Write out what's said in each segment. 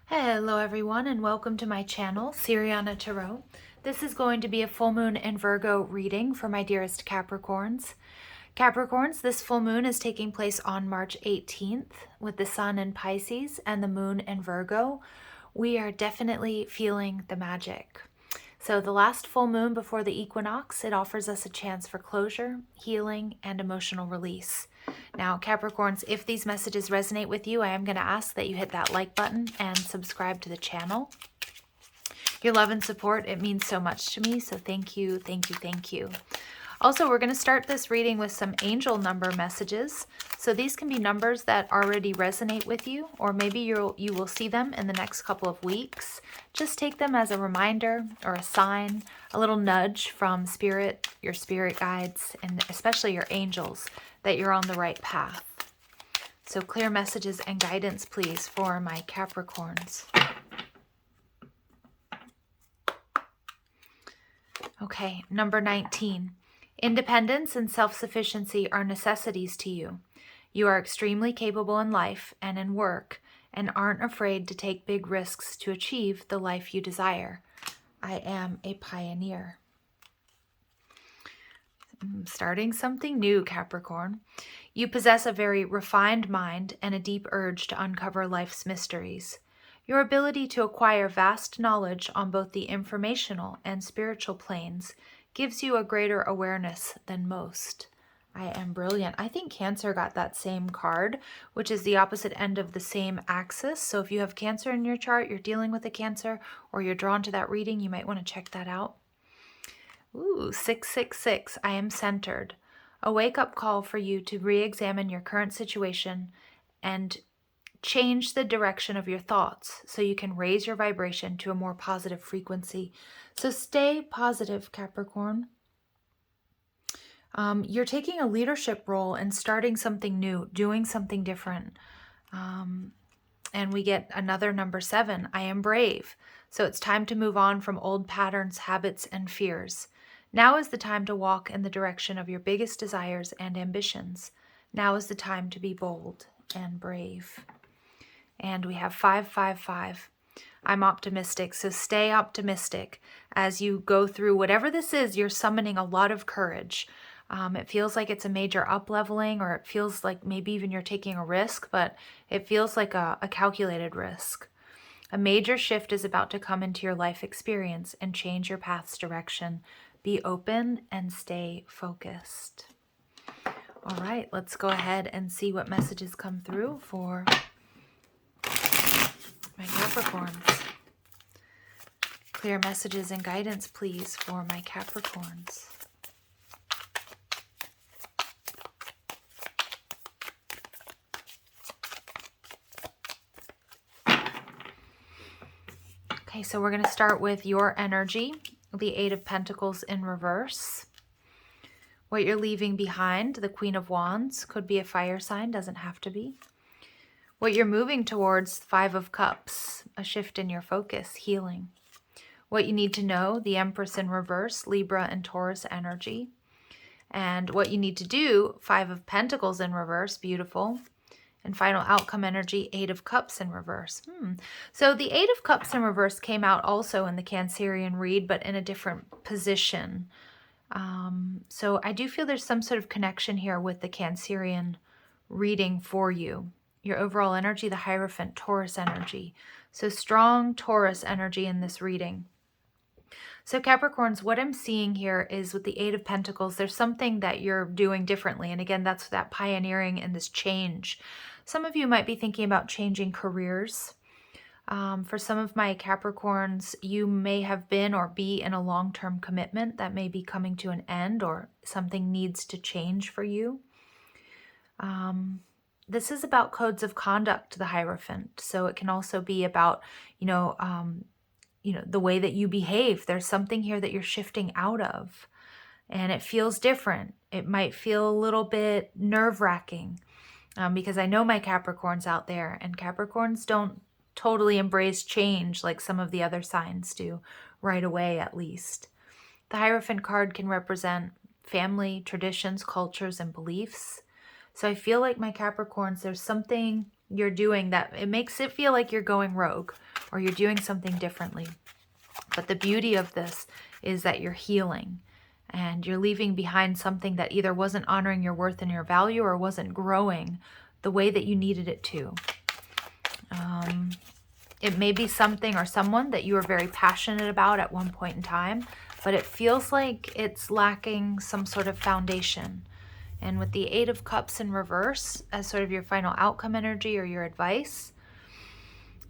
Hello everyone and welcome to my channel, Siriana Tarot. This is going to be a full moon in Virgo reading for my dearest Capricorns. Capricorns, this full moon is taking place on March 18th with the sun in Pisces and the moon in Virgo. We are definitely feeling the magic. So the last full moon before the equinox, it offers us a chance for closure, healing, and emotional release. Now, Capricorns, if these messages resonate with you, I am going to ask that you hit that like button and subscribe to the channel. Your love and support, it means so much to me, so thank you, thank you, thank you. Also, we're going to start this reading with some angel number messages. So these can be numbers that already resonate with you, or maybe you will see them in the next couple of weeks. Just take them as a reminder or a sign, a little nudge from spirit, your spirit guides, and especially your angels, that you're on the right path. So clear messages and guidance, please, for my Capricorns. Okay, number 19. Independence and self-sufficiency are necessities to you. You are extremely capable in life and in work and aren't afraid to take big risks to achieve the life you desire. I am a pioneer. Starting something new, Capricorn. You possess a very refined mind and a deep urge to uncover life's mysteries. Your ability to acquire vast knowledge on both the informational and spiritual planes gives you a greater awareness than most. I am brilliant. I think Cancer got that same card, which is the opposite end of the same axis. So if you have Cancer in your chart, you're dealing with a Cancer, or you're drawn to that reading, you might want to check that out. Ooh, 666. I am centered. A wake-up call for you to re-examine your current situation and change the direction of your thoughts so you can raise your vibration to a more positive frequency. So stay positive, Capricorn. You're taking a leadership role and starting something new, doing something different. And we get another number 7. I am brave. So it's time to move on from old patterns, habits, and fears. Now is the time to walk in the direction of your biggest desires and ambitions. Now is the time to be bold and brave. And we have 555. I'm optimistic, so stay optimistic. As you go through whatever this is, you're summoning a lot of courage. It feels like it's a major up-leveling, or it feels like maybe even you're taking a risk, but it feels like a calculated risk. A major shift is about to come into your life experience and change your path's direction. Be open and stay focused. All right, let's go ahead and see what messages come through for my Capricorns. Clear messages and guidance, please, for my Capricorns. Okay, so we're going to start with your energy, the 8 of Pentacles in reverse. What you're leaving behind, the Queen of Wands, could be a fire sign, doesn't have to be. What you're moving towards, 5 of Cups, a shift in your focus, healing. What you need to know, the Empress in reverse, Libra and Taurus energy. And what you need to do, 5 of Pentacles in reverse, beautiful. And final outcome energy, 8 of Cups in reverse. So the 8 of Cups in reverse came out also in the Cancerian read, but in a different position. So I do feel there's some sort of connection here with the Cancerian reading for you. Your overall energy, the Hierophant, Taurus energy. So strong Taurus energy in this reading. So Capricorns, what I'm seeing here is with the 8 of Pentacles, there's something that you're doing differently. And again, that's that pioneering and this change. Some of you might be thinking about changing careers. For some of my Capricorns, you may have been or be in a long-term commitment that may be coming to an end, or something needs to change for you. This is about codes of conduct, the Hierophant. So it can also be about, the way that you behave. There's something here that you're shifting out of, and it feels different. It might feel a little bit nerve-wracking because I know my Capricorns out there, and Capricorns don't totally embrace change like some of the other signs do right away, at least. The Hierophant card can represent family, traditions, cultures, and beliefs. So I feel like my Capricorns, there's something you're doing that it makes it feel like you're going rogue, or you're doing something differently. But the beauty of this is that you're healing and you're leaving behind something that either wasn't honoring your worth and your value or wasn't growing the way that you needed it to. It may be something or someone that you were very passionate about at one point in time, but it feels like it's lacking some sort of foundation. And with the Eight of Cups in reverse as sort of your final outcome energy or your advice,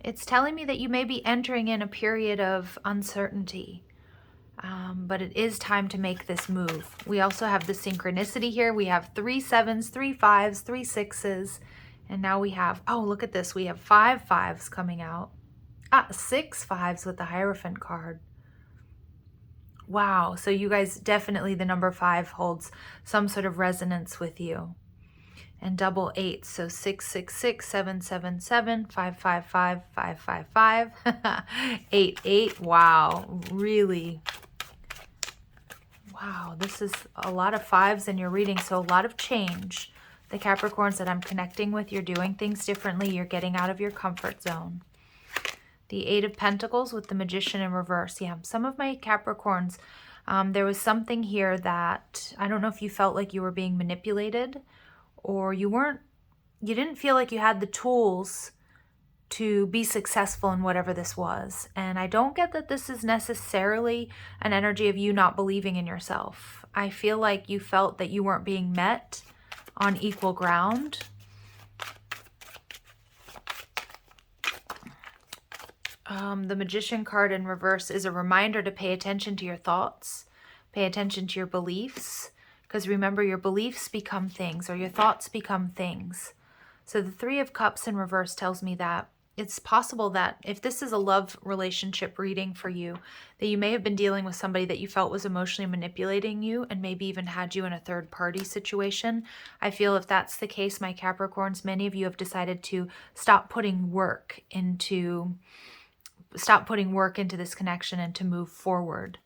it's telling me that you may be entering in a period of uncertainty, but it is time to make this move. We also have the synchronicity here. We have 3 7s, 3 5s, 3 6s, and now we have, oh, look at this. We have 5 5s coming out. 6 5s with the Hierophant card. Wow, so you guys, definitely the number 5 holds some sort of resonance with you. And double 8, so 6 6 6, 7 7 7, 5 5 5, 5 5 5, 8 8. Wow, really. Wow, this is a lot of 5s in your reading, so a lot of change. The Capricorns that I'm connecting with, you're doing things differently. You're getting out of your comfort zone. The Eight of Pentacles with the Magician in reverse. Yeah, some of my Capricorns, there was something here that, I don't know if you felt like you were being manipulated, or you didn't feel like you had the tools to be successful in whatever this was. And I don't get that this is necessarily an energy of you not believing in yourself. I feel like you felt that you weren't being met on equal ground. The Magician card in reverse is a reminder to pay attention to your thoughts, pay attention to your beliefs, because remember, your beliefs become things, or your thoughts become things. So the Three of Cups in reverse tells me that it's possible that if this is a love relationship reading for you, that you may have been dealing with somebody that you felt was emotionally manipulating you and maybe even had you in a third party situation. I feel if that's the case, my Capricorns, many of you have decided to stop putting work into this connection and to move forward.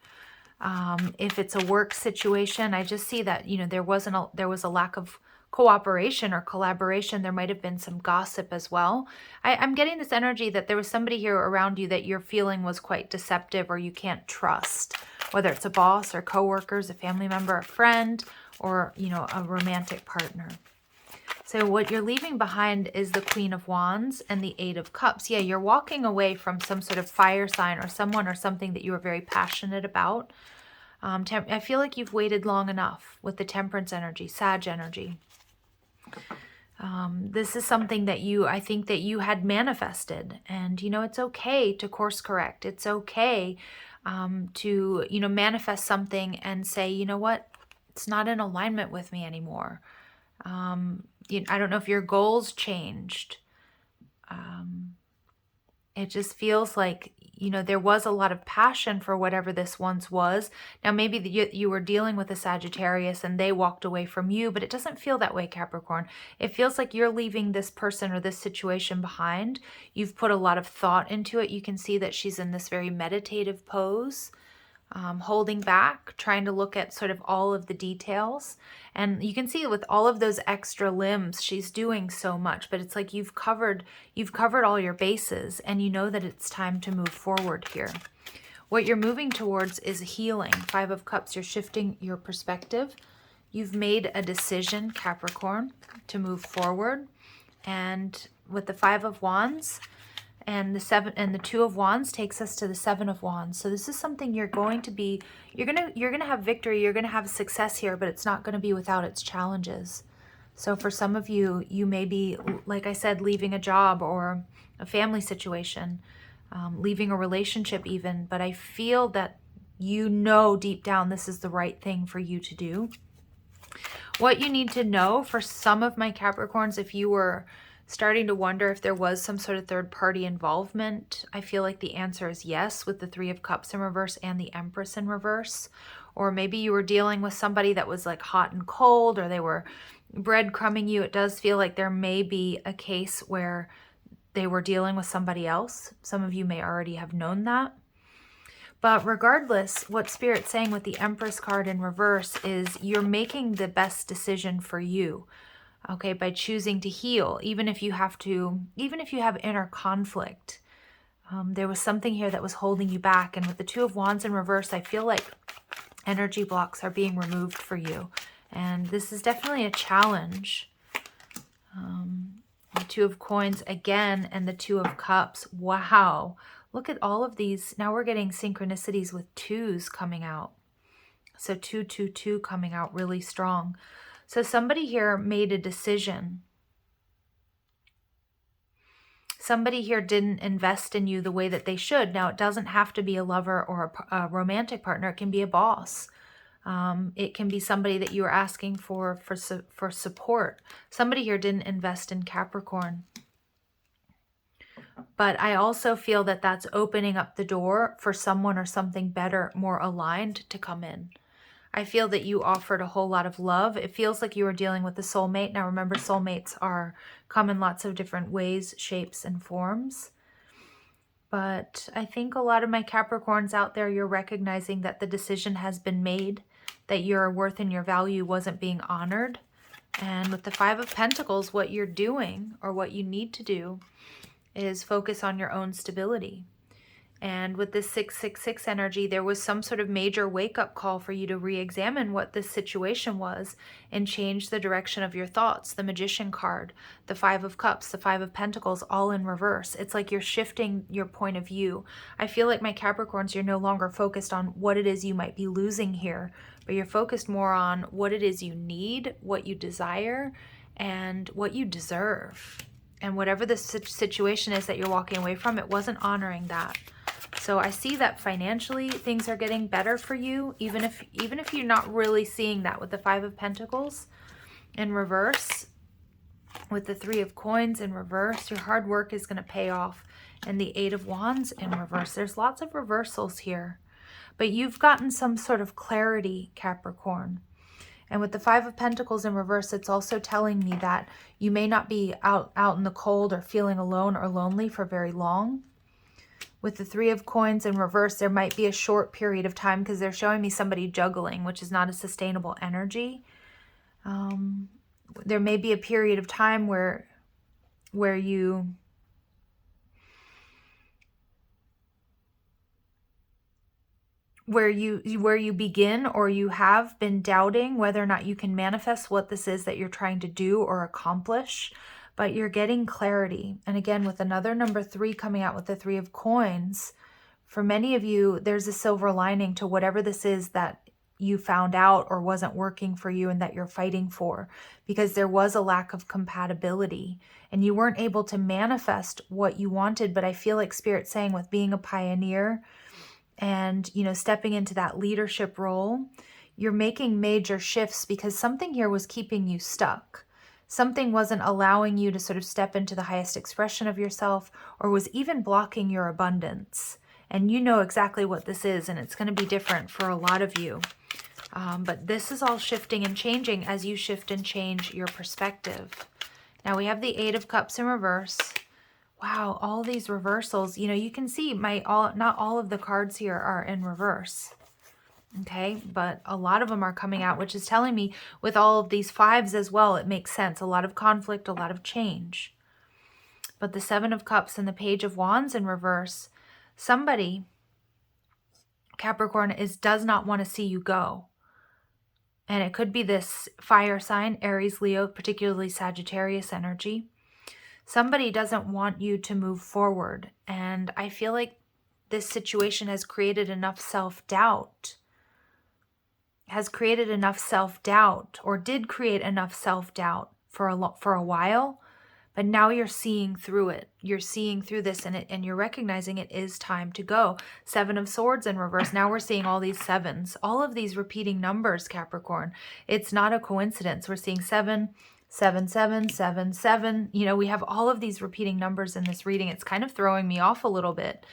If it's a work situation, I just see that, there was a lack of cooperation or collaboration. There might have been some gossip as well. I'm getting this energy that there was somebody here around you that you're feeling was quite deceptive or you can't trust, whether it's a boss or coworkers, a family member, a friend, or, a romantic partner. So what you're leaving behind is the Queen of Wands and the Eight of Cups. Yeah, you're walking away from some sort of fire sign or someone or something that you were very passionate about. I feel like you've waited long enough with the Temperance energy, Sag energy. This is something that I think that you had manifested. And, it's okay to course correct. It's okay to, manifest something and say, you know what, it's not in alignment with me anymore. I don't know if your goals changed. It just feels like, there was a lot of passion for whatever this once was. Now, maybe you were dealing with a Sagittarius and they walked away from you, but it doesn't feel that way, Capricorn. It feels like you're leaving this person or this situation behind. You've put a lot of thought into it. You can see that she's in this very meditative pose. Holding back, trying to look at sort of all of the details. And you can see with all of those extra limbs, she's doing so much, but it's like you've covered all your bases and you know that it's time to move forward here. What you're moving towards is healing. 5 of Cups, you're shifting your perspective. You've made a decision, Capricorn, to move forward. And with the 5 of Wands, and the 2 of Wands takes us to the 7 of Wands. So this is something you're going to have victory, you're going to have success here, but it's not going to be without its challenges. So for some of you, you may be, like I said, leaving a job or a family situation, leaving a relationship even, but I feel that deep down this is the right thing for you to do. What you need to know for some of my Capricorns, if you were starting to wonder if there was some sort of third-party involvement, I feel like the answer is yes, with the 3 of Cups in reverse and the Empress in reverse. Or maybe you were dealing with somebody that was like hot and cold, or they were breadcrumbing you. It does feel like there may be a case where they were dealing with somebody else. Some of you may already have known that. But regardless, what Spirit's saying with the Empress card in reverse is you're making the best decision for you. Okay, by choosing to heal, even if you have inner conflict. There was something here that was holding you back. And with the Two of Wands in reverse, I feel like energy blocks are being removed for you. And this is definitely a challenge. The Two of Coins again and the Two of Cups. Wow. Look at all of these. Now we're getting synchronicities with twos coming out. So 222 coming out really strong. So somebody here made a decision. Somebody here didn't invest in you the way that they should. Now, it doesn't have to be a lover or a romantic partner. It can be a boss. It can be somebody that you are asking for support. Somebody here didn't invest in Capricorn. But I also feel that that's opening up the door for someone or something better, more aligned to come in. I feel that you offered a whole lot of love. It feels like you were dealing with a soulmate. Now remember, soulmates come in lots of different ways, shapes, and forms. But I think a lot of my Capricorns out there, you're recognizing that the decision has been made, that your worth and your value wasn't being honored. And with the Five of Pentacles, what you're doing, or what you need to do, is focus on your own stability. And with this 666 energy, there was some sort of major wake-up call for you to re-examine what this situation was and change the direction of your thoughts. The Magician card, the Five of Cups, the Five of Pentacles, all in reverse. It's like you're shifting your point of view. I feel like my Capricorns, you're no longer focused on what it is you might be losing here, but you're focused more on what it is you need, what you desire, and what you deserve. And whatever the situation is that you're walking away from, it wasn't honoring that. So I see that financially things are getting better for you, even if you're not really seeing that with the Five of Pentacles in reverse, with the Three of Coins in reverse. Your hard work is going to pay off, and the Eight of Wands in reverse. There's lots of reversals here, but you've gotten some sort of clarity, Capricorn. And with the Five of Pentacles in reverse, it's also telling me that you may not be out in the cold or feeling alone or lonely for very long. With the Three of Coins in reverse, there might be a short period of time, because they're showing me somebody juggling, which is not a sustainable energy. There may be a period of time where you begin, or you have been doubting whether or not you can manifest what this is that you're trying to do or accomplish. But you're getting clarity. And again, with another number 3 coming out with the Three of Coins, for many of you, there's a silver lining to whatever this is that you found out or wasn't working for you and that you're fighting for, because there was a lack of compatibility and you weren't able to manifest what you wanted. But I feel like Spirit's saying, with being a pioneer and, you know, stepping into that leadership role, you're making major shifts, because something here was keeping you stuck. Something wasn't allowing you to sort of step into the highest expression of yourself, or was even blocking your abundance. And you know exactly what this is, and it's going to be different for a lot of you. But this is all shifting and changing as you shift and change your perspective. Now we have the Eight of Cups in reverse. Wow, all these reversals. You know, you can see not all of the cards here are in reverse. Okay, but a lot of them are coming out, which is telling me with all of these fives as well, it makes sense. A lot of conflict, a lot of change. But the Seven of Cups and the Page of Wands in reverse, somebody, Capricorn, does not want to see you go. And it could be this fire sign, Aries, Leo, particularly Sagittarius energy. Somebody doesn't want you to move forward. And I feel like this situation has created enough self-doubt, or did create enough self-doubt for a while, but now you're seeing through it. You're seeing through this, and you're recognizing it is time to go. Seven of Swords in reverse. Now we're seeing all these sevens, all of these repeating numbers, Capricorn. It's not a coincidence. We're seeing 7, 7, 7, 7, 7. You know, we have all of these repeating numbers in this reading. It's kind of throwing me off a little bit.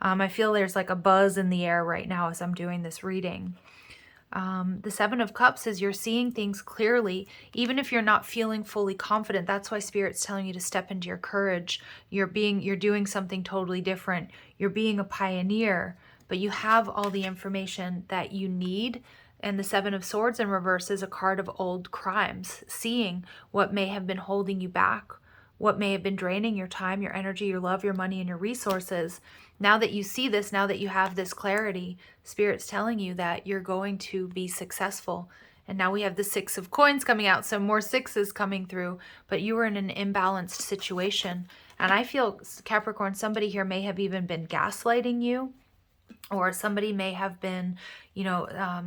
I feel there's like a buzz in the air right now as I'm doing this reading. The Seven of Cups is you're seeing things clearly, even if you're not feeling fully confident. That's why Spirit's telling you to step into your courage. You're doing something totally different. You're being a pioneer, but you have all the information that you need. And the Seven of Swords in reverse is a card of old crimes, seeing what may have been holding you back, what may have been draining your time, your energy, your love, your money, and your resources. Now that you see this, now that you have this clarity, Spirit's telling you that you're going to be successful. And now we have the 6 of coins coming out, so more 6s coming through, but you were in an imbalanced situation. And I feel, Capricorn, somebody here may have even been gaslighting you, or somebody may have been,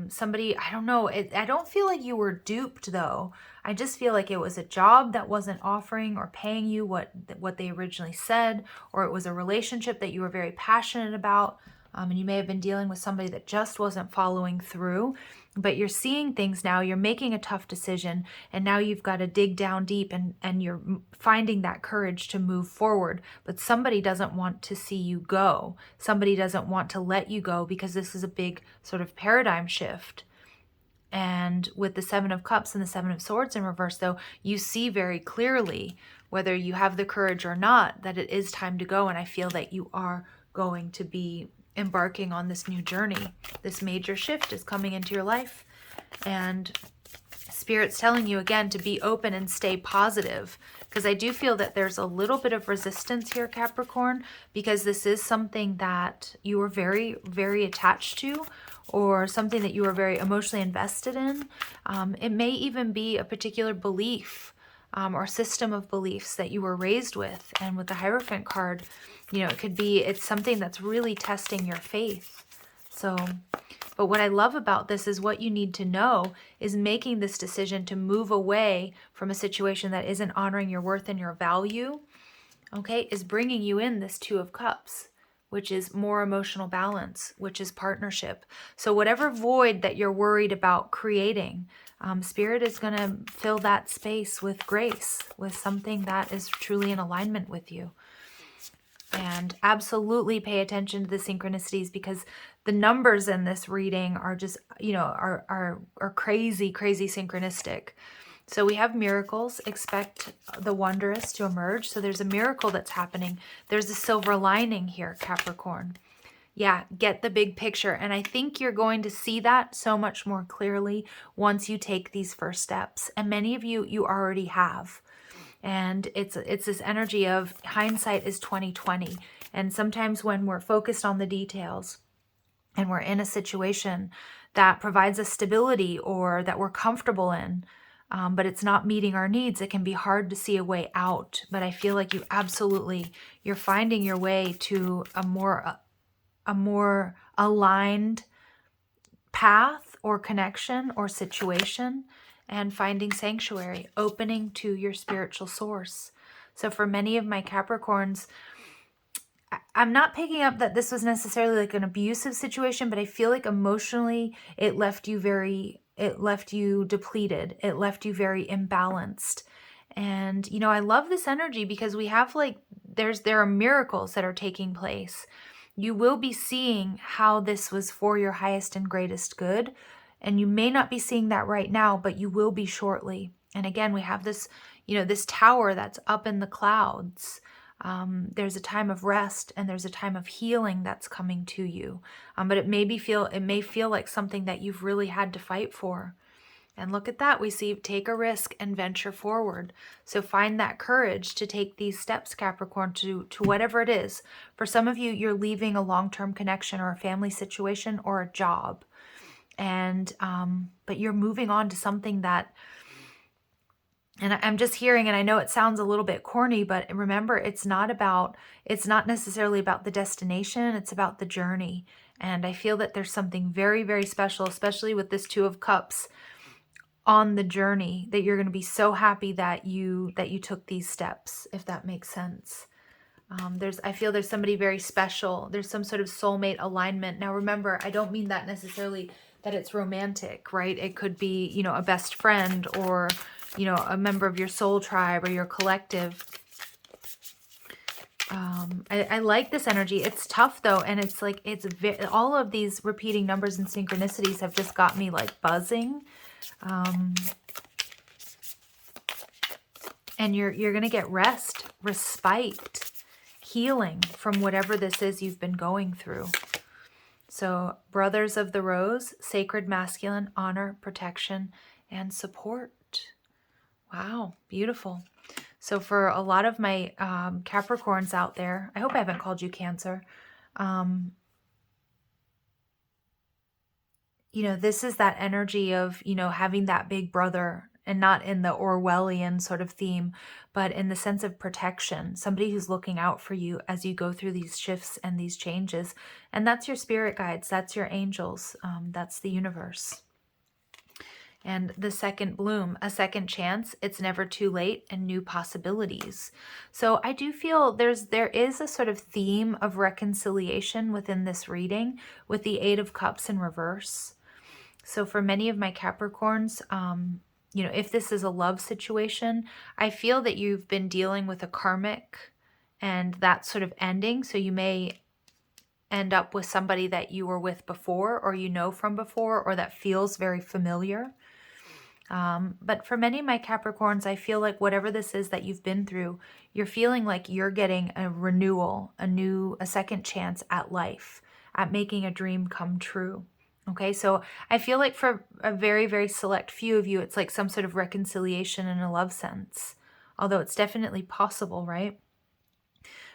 somebody, I don't know. I don't feel like you were duped though. I just feel like it was a job that wasn't offering or paying you what they originally said, or it was a relationship that you were very passionate about. And you may have been dealing with somebody that just wasn't following through, but you're seeing things now, you're making a tough decision, and now you've got to dig down deep and you're finding that courage to move forward. But somebody doesn't want to see you go. Somebody doesn't want to let you go, because this is a big sort of paradigm shift. And with the 7 of Cups and the 7 of Swords in reverse, though, you see very clearly, whether you have the courage or not, that it is time to go. And I feel that you are going to be embarking on this new journey. This major shift is coming into your life, and Spirit's telling you again to be open and stay positive, because I do feel that there's a little bit of resistance here, Capricorn, because this is something that you are very, very attached to, or something that you are very emotionally invested in. It may even be a particular belief or system of beliefs that you were raised with. And with the Hierophant card, it could be, it's something that's really testing your faith. So, but what I love about this is what you need to know is making this decision to move away from a situation that isn't honoring your worth and your value, okay, is bringing you in this 2 of Cups, which is more emotional balance, which is partnership. So whatever void that you're worried about creating, Spirit is going to fill that space with grace, with something that is truly in alignment with you. And absolutely pay attention to the synchronicities, because the numbers in this reading are just, are crazy, crazy synchronistic. So we have miracles. Expect the wondrous to emerge. So there's a miracle that's happening. There's a silver lining here, Capricorn. Yeah, get the big picture. And I think you're going to see that so much more clearly once you take these first steps. And many of you already have. And it's this energy of hindsight is 20/20. And sometimes when we're focused on the details and we're in a situation that provides us stability or that we're comfortable in, but it's not meeting our needs, it can be hard to see a way out. But I feel like you're finding your way to a more aligned path or connection or situation, and finding sanctuary, opening to your spiritual source. So for many of my Capricorns, I'm not picking up that this was necessarily like an abusive situation, but I feel like emotionally it left you depleted. It left you very imbalanced. And, I love this energy because we have there are miracles that are taking place. You will be seeing how this was for your highest and greatest good. And you may not be seeing that right now, but you will be shortly. And again, we have this, this tower that's up in the clouds. There's a time of rest and there's a time of healing that's coming to you. But it may feel like something that you've really had to fight for. And look at that. We see take a risk and venture forward. So find that courage to take these steps, Capricorn, to whatever it is. For some of you, you're leaving a long-term connection or a family situation or a job. And but you're moving on to something that, and I'm just hearing, and I know it sounds a little bit corny, but remember, it's not necessarily about the destination, it's about the journey. And I feel that there's something very, very special, especially with this 2 of Cups on the journey, that you're going to be so happy that you took these steps, if that makes sense. I feel there's somebody very special. There's some sort of soulmate alignment. Now remember, I don't mean that necessarily that it's romantic, right? It could be, a best friend or, a member of your soul tribe or your collective. I like this energy. It's tough though. And it's like, all of these repeating numbers and synchronicities have just got me like buzzing. And you're going to get rest, respite, healing from whatever this is you've been going through. So Brothers of the Rose, sacred masculine, honor, protection, and support. Wow, beautiful. So for a lot of my Capricorns out there, I hope I haven't called you Cancer. You know, this is that energy of, you know, having that big brother, and not in the Orwellian sort of theme, but in the sense of protection, somebody who's looking out for you as you go through these shifts and these changes. And that's your spirit guides, that's your angels, that's the universe. And the second bloom, a second chance, it's never too late, and new possibilities. So I do feel there is a sort of theme of reconciliation within this reading with the Eight of Cups in reverse. So for many of my Capricorns, you know, if this is a love situation, I feel that you've been dealing with a karmic and that sort of ending. So you may end up with somebody that you were with before, or you know from before, or that feels very familiar. But for many of my Capricorns, I feel like whatever this is that you've been through, you're feeling like you're getting a renewal, a second chance at life, at making a dream come true. Okay, so I feel like for a very, very select few of you, it's like some sort of reconciliation in a love sense, although it's definitely possible, right?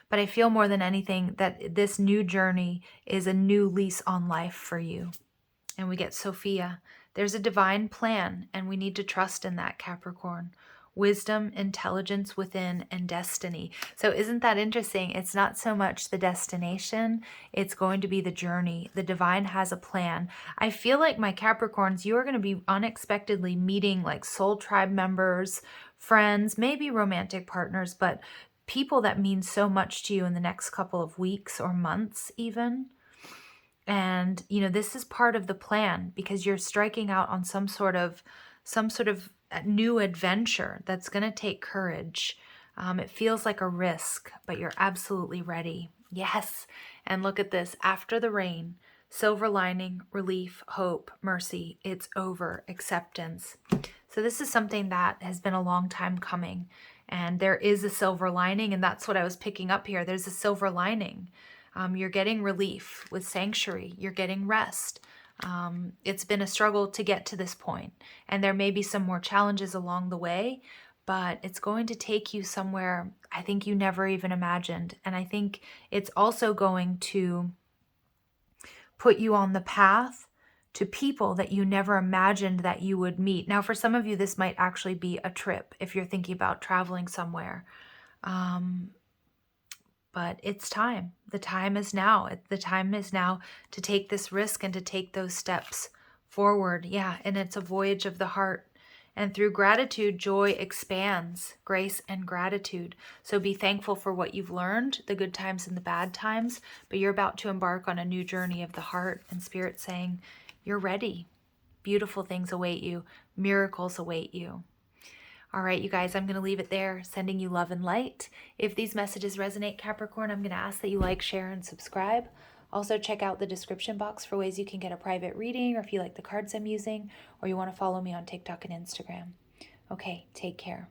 But I feel more than anything that this new journey is a new lease on life for you. And we get Sophia. There's a divine plan, and we need to trust in that, Capricorn. Wisdom, intelligence within, and destiny. So isn't that interesting? It's not so much the destination, it's going to be the journey. The divine has a plan. I feel like my Capricorns, you are going to be unexpectedly meeting like soul tribe members, friends, maybe romantic partners, but people that mean so much to you in the next couple of weeks or months even. And, you know, this is part of the plan because you're striking out on some sort of new adventure that's going to take courage. It feels like a risk, but you're absolutely ready. Yes. And look at this. After the rain, silver lining, relief, hope, mercy. It's over. Acceptance. So this is something that has been a long time coming. And there is a silver lining. And that's what I was picking up here. There's a silver lining. You're getting relief with sanctuary. You're getting rest. It's been a struggle to get to this point, and there may be some more challenges along the way, but it's going to take you somewhere I think you never even imagined. And I think it's also going to put you on the path to people that you never imagined that you would meet. Now, for some of you, this might actually be a trip if you're thinking about traveling somewhere. But it's time. The time is now. The time is now to take this risk and to take those steps forward. Yeah, and it's a voyage of the heart. And through gratitude, joy expands, grace and gratitude. So be thankful for what you've learned, the good times and the bad times, but you're about to embark on a new journey of the heart, and Spirit saying, you're ready. Beautiful things await you. Miracles await you. All right, you guys, I'm going to leave it there, sending you love and light. If these messages resonate, Capricorn, I'm going to ask that you like, share, and subscribe. Also, check out the description box for ways you can get a private reading, or if you like the cards I'm using, or you want to follow me on TikTok and Instagram. Okay, take care.